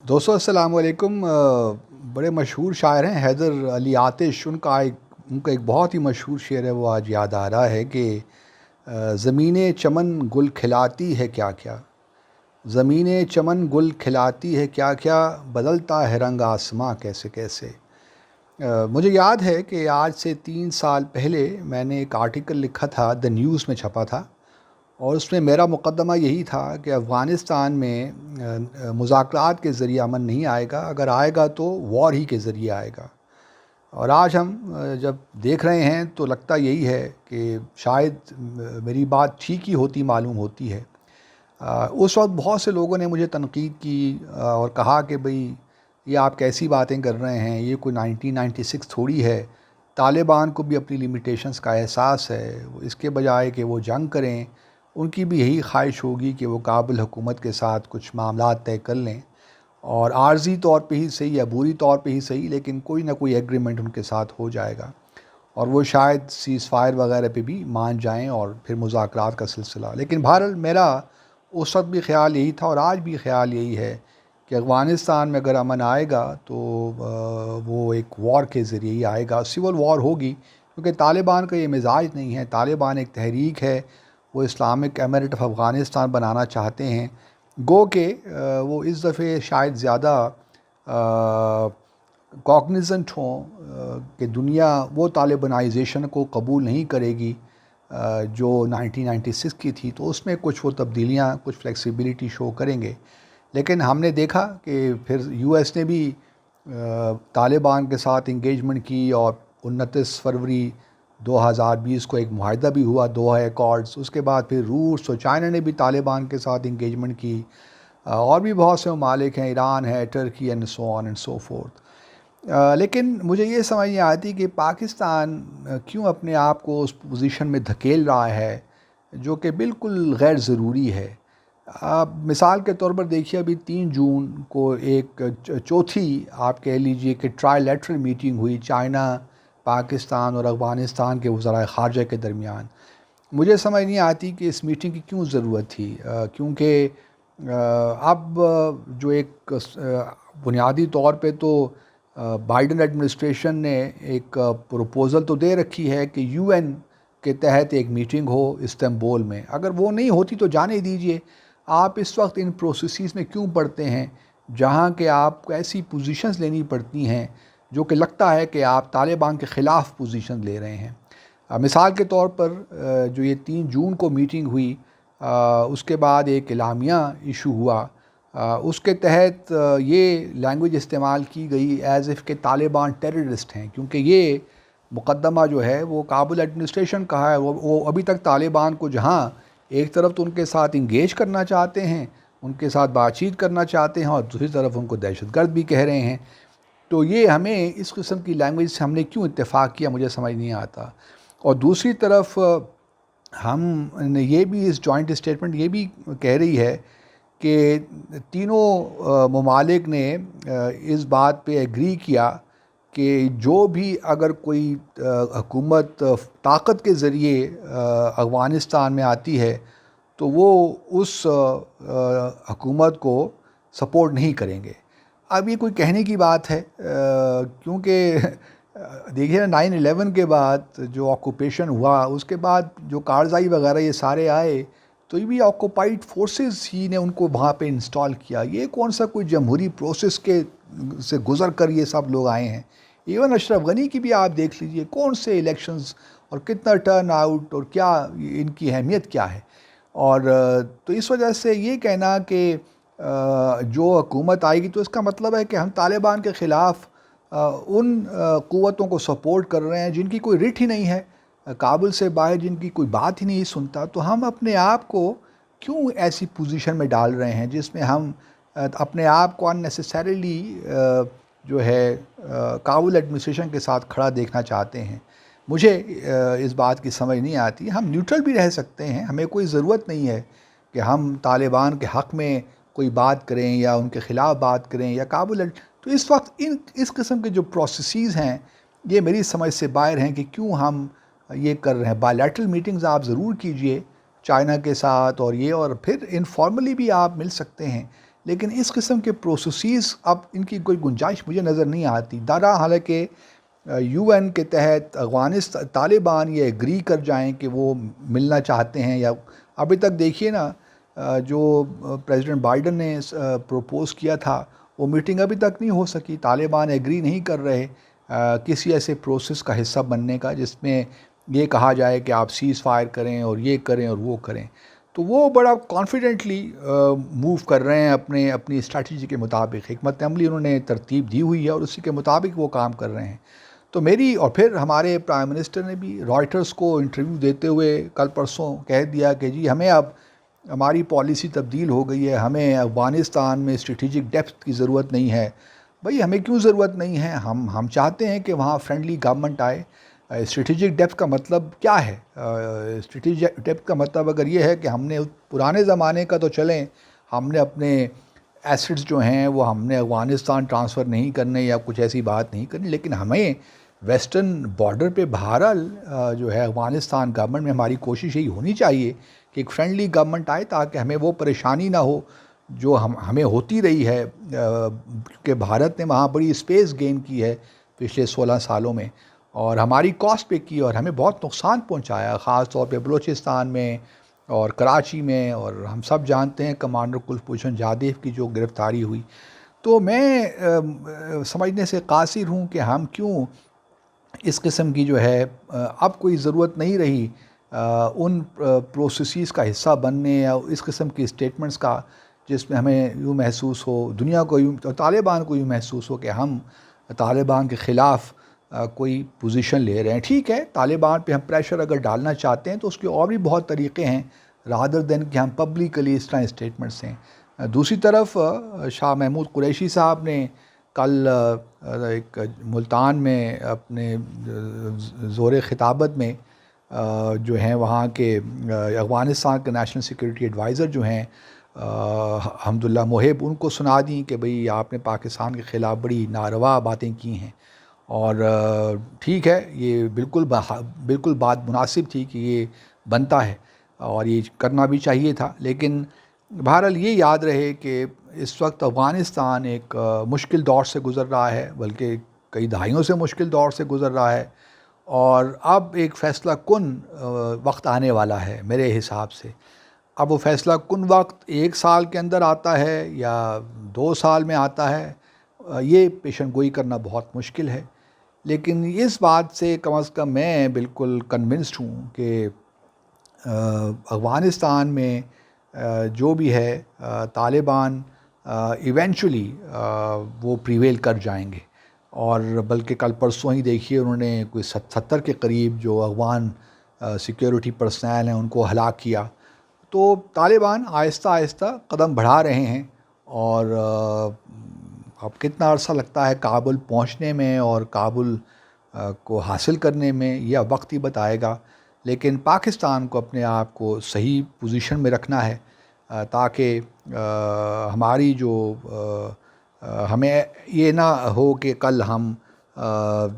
دوستو السلام علیکم۔ بڑے مشہور شاعر ہیں حیدر علی آتش، ان کا ایک بہت ہی مشہور شعر ہے، وہ آج یاد آ رہا ہے کہ زمین چمن گل کھلاتی ہے کیا کیا، زمین چمن گل کھلاتی ہے کیا کیا، بدلتا ہے رنگ آسماں کیسے کیسے۔ مجھے یاد ہے کہ آج سے 3 سال پہلے میں نے ایک آرٹیکل لکھا تھا، دا نیوز میں چھپا تھا، اور اس میں میرا مقدمہ یہی تھا کہ افغانستان میں مذاکرات کے ذریعے امن نہیں آئے گا، اگر آئے گا تو وار ہی کے ذریعے آئے گا۔ اور آج ہم جب دیکھ رہے ہیں تو لگتا یہی ہے کہ شاید میری بات ٹھیک ہی ہوتی معلوم ہوتی ہے۔ اس وقت بہت سے لوگوں نے مجھے تنقید کی اور کہا کہ بھئی یہ آپ کیسی باتیں کر رہے ہیں، یہ کوئی 1996 تھوڑی ہے، طالبان کو بھی اپنی لمیٹیشنز کا احساس ہے، اس کے بجائے کہ وہ جنگ کریں ان کی بھی یہی خواہش ہوگی کہ وہ کابل حکومت کے ساتھ کچھ معاملات طے کر لیں، اور عارضی طور پہ ہی صحیح یا بری طور پہ ہی صحیح لیکن کوئی نہ کوئی ایگریمنٹ ان کے ساتھ ہو جائے گا، اور وہ شاید سیز فائر وغیرہ پہ بھی مان جائیں اور پھر مذاکرات کا سلسلہ۔ لیکن بہرحال میرا اس وقت بھی خیال یہی تھا اور آج بھی خیال یہی ہے کہ افغانستان میں اگر امن آئے گا تو وہ ایک وار کے ذریعے ہی آئے گا، سول وار ہوگی، کیونکہ طالبان کا یہ مزاج نہیں ہے۔ طالبان ایک تحریک ہے، وہ اسلامک ایمریٹ آف افغانستان بنانا چاہتے ہیں، گو کہ وہ اس دفعہ شاید زیادہ کوگنیزنٹ ہوں کہ دنیا وہ طالبانائزیشن کو قبول نہیں کرے گی جو 1996 کی تھی، تو اس میں کچھ وہ تبدیلیاں، کچھ فلیکسیبلٹی شو کریں گے۔ لیکن ہم نے دیکھا کہ پھر یو ایس نے بھی طالبان کے ساتھ انگیجمنٹ کی، اور 29 فروری 2020 کو ایک معاہدہ بھی ہوا، دوحہ ایکارڈز۔ اس کے بعد پھر روس اور چائنا نے بھی طالبان کے ساتھ انگیجمنٹ کی، اور بھی بہت سے ممالک ہیں، ایران ہے، Turkey and so on and so forth. لیکن مجھے یہ سمجھ نہیں آتی کہ پاکستان کیوں اپنے آپ کو اس پوزیشن میں دھکیل رہا ہے جو کہ بالکل غیر ضروری ہے۔ آپ مثال کے طور پر دیکھیے، ابھی 3 جون کو ایک چوتھی آپ کہہ لیجئے کہ ٹرائی لیٹرل میٹنگ ہوئی چائنا، پاکستان اور افغانستان کے وزرائے خارجہ کے درمیان۔ مجھے سمجھ نہیں آتی کہ اس میٹنگ کی کیوں ضرورت تھی، کیونکہ اب جو ایک بنیادی طور پہ تو بائیڈن ایڈمنسٹریشن نے ایک پروپوزل تو دے رکھی ہے کہ یو این کے تحت ایک میٹنگ ہو استنبول میں، اگر وہ نہیں ہوتی تو جانے دیجئے۔ آپ اس وقت ان پروسیسز میں کیوں پڑتے ہیں جہاں کہ آپ کو ایسی پوزیشنز لینی پڑتی ہیں جو کہ لگتا ہے کہ آپ طالبان کے خلاف پوزیشن لے رہے ہیں۔ مثال کے طور پر جو یہ 3 جون کو میٹنگ ہوئی، اس کے بعد ایک اعلامیہ ایشو ہوا، اس کے تحت یہ لینگویج استعمال کی گئی ایز اف کہ طالبان ٹیررسٹ ہیں، کیونکہ یہ مقدمہ جو ہے وہ کابل ایڈمنسٹریشن کا ہے۔ وہ ابھی تک طالبان کو جہاں ایک طرف تو ان کے ساتھ انگیج کرنا چاہتے ہیں، ان کے ساتھ بات چیت کرنا چاہتے ہیں، اور دوسری طرف ان کو دہشت گرد بھی کہہ رہے ہیں۔ تو یہ ہمیں اس قسم کی لینگویج سے ہم نے کیوں اتفاق کیا، مجھے سمجھ نہیں آتا۔ اور دوسری طرف ہم نے یہ بھی اس جوائنٹ اسٹیٹمنٹ یہ بھی کہہ رہی ہے کہ تینوں ممالک نے اس بات پہ ایگری کیا کہ جو بھی اگر کوئی حکومت طاقت کے ذریعے افغانستان میں آتی ہے تو وہ اس حکومت کو سپورٹ نہیں کریں گے۔ اب یہ کوئی کہنے کی بات ہے، کیونکہ دیکھیے 9/11 کے بعد جو آکوپیشن ہوا، اس کے بعد جو کارزائی وغیرہ یہ سارے آئے، تو یہ بھی آکوپائڈ فورسز ہی نے ان کو وہاں پہ انسٹال کیا۔ یہ کون سا کوئی جمہوری پروسیس کے سے گزر کر یہ سب لوگ آئے ہیں۔ ایون اشرف غنی کی بھی آپ دیکھ لیجئے، کون سے الیکشنز اور کتنا ٹرن آؤٹ اور کیا ان کی اہمیت کیا ہے۔ اور تو اس وجہ سے یہ کہنا کہ جو حکومت آئے گی تو اس کا مطلب ہے کہ ہم طالبان کے خلاف ان قوتوں کو سپورٹ کر رہے ہیں جن کی کوئی رٹ ہی نہیں ہے، کابل سے باہر جن کی کوئی بات ہی نہیں سنتا، تو ہم اپنے آپ کو کیوں ایسی پوزیشن میں ڈال رہے ہیں جس میں ہم اپنے آپ کو اننیسیسریلی جو ہے کابل ایڈمنسٹریشن کے ساتھ کھڑا دیکھنا چاہتے ہیں۔ مجھے اس بات کی سمجھ نہیں آتی۔ ہم نیوٹرل بھی رہ سکتے ہیں، ہمیں کوئی ضرورت نہیں ہے کہ ہم طالبان کے حق میں کوئی بات کریں یا ان کے خلاف بات کریں یا کابل۔ تو اس وقت اس قسم کے جو پروسیسز ہیں یہ میری سمجھ سے باہر ہیں کہ کیوں ہم یہ کر رہے ہیں۔ بائی لیٹرل میٹنگز آپ ضرور کیجئے چائنا کے ساتھ، اور پھر انفارملی بھی آپ مل سکتے ہیں، لیکن اس قسم کے پروسیسز اب ان کی کوئی گنجائش مجھے نظر نہیں آتی. درا حالانکہ یو این کے تحت طالبان یہ ایگری کر جائیں کہ وہ ملنا چاہتے ہیں، یا ابھی تک دیکھیے نا جو پریزیڈنٹ بائیڈن نے پروپوز کیا تھا وہ میٹنگ ابھی تک نہیں ہو سکی. طالبان ایگری نہیں کر رہے کسی ایسے پروسیس کا حصہ بننے کا جس میں یہ کہا جائے کہ آپ سیز فائر کریں اور یہ کریں اور وہ کریں. تو وہ بڑا کانفیڈنٹلی موو کر رہے ہیں اپنی اسٹریٹجی کے مطابق. حکمت عملی انہوں نے ترتیب دی ہوئی ہے اور اسی کے مطابق وہ کام کر رہے ہیں. تو اور پھر ہمارے پرائم منسٹر نے بھی رائٹرز کو انٹرویو دیتے ہوئے کل پرسوں کہہ دیا کہ جی ہمیں اب ہماری پالیسی تبدیل ہو گئی ہے، ہمیں افغانستان میں اسٹریٹجک ڈیپتھ کی ضرورت نہیں ہے. بھئی ہمیں کیوں ضرورت نہیں ہے؟ ہم چاہتے ہیں کہ وہاں فرینڈلی گورنمنٹ آئے. اسٹریٹجک ڈیپتھ کا مطلب کیا ہے؟ اسٹریٹجک ڈیپتھ کا مطلب اگر یہ ہے کہ ہم نے پرانے زمانے کا تو چلیں، ہم نے اپنے ایسٹس جو ہیں وہ ہم نے افغانستان ٹرانسفر نہیں کرنے یا کچھ ایسی بات نہیں کرنی، لیکن ہمیں ویسٹرن بارڈر پہ بہرحال جو ہے افغانستان گورنمنٹ میں ہماری کوشش یہی ہونی چاہیے کہ ایک فرینڈلی گورنمنٹ آئے تاکہ ہمیں وہ پریشانی نہ ہو جو ہمیں ہوتی رہی ہے، کیونکہ بھارت نے وہاں بڑی اسپیس گین کی ہے پچھلے 16 سالوں میں اور ہماری کاسٹ پہ کی اور ہمیں بہت نقصان پہنچایا، خاص طور پہ بلوچستان میں اور کراچی میں. اور ہم سب جانتے ہیں کمانڈر کلبھوشن جادیو کی جو گرفتاری ہوئی. تو میں سمجھنے سے قاصر ہوں کہ ہم کیوں اس قسم کی جو ہے اب کوئی ضرورت نہیں رہی ان پروسیسز کا حصہ بننے یا اس قسم کی اسٹیٹمنٹس کا جس میں ہمیں یوں محسوس ہو، دنیا کو یوں اور طالبان کو یوں محسوس ہو کہ ہم طالبان کے خلاف کوئی پوزیشن لے رہے ہیں. ٹھیک ہے، طالبان پہ ہم پریشر اگر ڈالنا چاہتے ہیں تو اس کے اور بھی بہت طریقے ہیں رادر دین کہ ہم پبلکلی اس طرح اسٹیٹمنٹس ہیں. دوسری طرف شاہ محمود قریشی صاحب نے کل ایک ملتان میں اپنے زور خطابت میں جو ہیں وہاں کے افغانستان کے نیشنل سیکورٹی ایڈوائزر جو ہیں حمداللہ محب، ان کو سنا دیں کہ بھئی آپ نے پاکستان کے خلاف بڑی ناروا باتیں کی ہیں. اور ٹھیک ہے، یہ بالکل بات مناسب تھی کہ یہ بنتا ہے اور یہ کرنا بھی چاہیے تھا. لیکن بہرحال یہ یاد رہے کہ اس وقت افغانستان ایک مشکل دور سے گزر رہا ہے، بلکہ کئی دہائیوں سے مشکل دور سے گزر رہا ہے، اور اب ایک فیصلہ کن وقت آنے والا ہے میرے حساب سے. اب وہ فیصلہ کن وقت 1 سال کے اندر آتا ہے یا 2 سال میں آتا ہے، یہ پیشن گوئی کرنا بہت مشکل ہے. لیکن اس بات سے کم از کم میں بالکل کنونسڈ ہوں کہ افغانستان میں جو بھی ہے طالبان ایونچولی وہ پریویل کر جائیں گے. اور بلکہ کل پرسوں ہی دیکھیے انہوں نے کوئی 70 کے قریب جو افغان سیکیورٹی پرسنل ہیں ان کو ہلاک کیا. تو طالبان آہستہ آہستہ قدم بڑھا رہے ہیں، اور اب کتنا عرصہ لگتا ہے کابل پہنچنے میں اور کابل کو حاصل کرنے میں یہ وقت ہی بتائے گا. لیکن پاکستان کو اپنے آپ کو صحیح پوزیشن میں رکھنا ہے تاکہ ہماری جو ہمیں یہ نہ ہو کہ کل ہم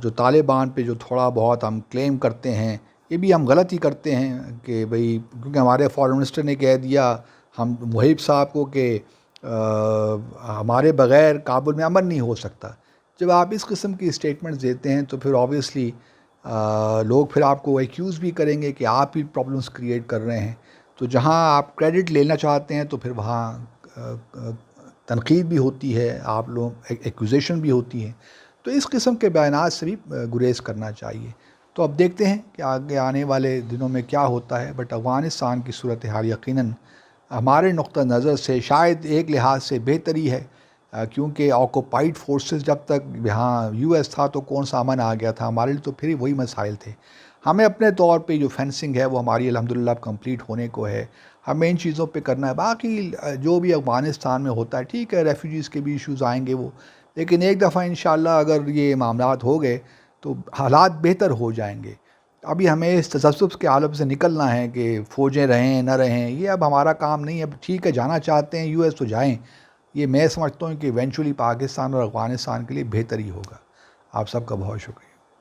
جو طالبان پہ جو تھوڑا بہت ہم کلیم کرتے ہیں یہ بھی ہم غلط ہی کرتے ہیں کہ بھئی کیونکہ ہمارے فارن منسٹر نے کہہ دیا ہم محب صاحب کو کہ ہمارے بغیر کابل میں امن نہیں ہو سکتا. جب آپ اس قسم کی اسٹیٹمنٹس دیتے ہیں تو پھر آبویسلی لوگ پھر آپ کو ایکیوز بھی کریں گے کہ آپ ہی پرابلمس کریٹ کر رہے ہیں. تو جہاں آپ کریڈٹ لینا چاہتے ہیں تو پھر وہاں تنقید بھی ہوتی ہے، آپ لوگ ایکوزیشن بھی ہوتی ہے. تو اس قسم کے بیانات سے بھی گریز کرنا چاہیے. تو اب دیکھتے ہیں کہ آگے آنے والے دنوں میں کیا ہوتا ہے. بٹ افغانستان کی صورتحال یقیناً ہمارے نقطہ نظر سے شاید ایک لحاظ سے بہتری ہے، کیونکہ آکوپائیڈ فورسز جب تک یہاں یو ایس تھا تو کون سا امن آ گیا تھا ہمارے لیے، تو پھر وہی مسائل تھے. ہمیں اپنے طور پہ جو فینسنگ ہے وہ ہماری الحمدللہ کمپلیٹ ہونے کو ہے، ہمیں ان چیزوں پہ کرنا ہے. باقی جو بھی افغانستان میں ہوتا ہے ٹھیک ہے، ریفیوجیز کے بھی ایشوز آئیں گے وہ، لیکن ایک دفعہ انشاءاللہ اگر یہ معاملات ہو گئے تو حالات بہتر ہو جائیں گے. ابھی ہمیں اس تذبذب کے عالم سے نکلنا ہے کہ فوجیں رہیں نہ رہیں، یہ اب ہمارا کام نہیں ہے. اب ٹھیک ہے جانا چاہتے ہیں یو ایس تو جائیں، یہ میں سمجھتا ہوں کہ ایونچولی پاکستان اور افغانستان کے لیے بہتر ہی ہوگا. آپ سب کا بہت شکریہ.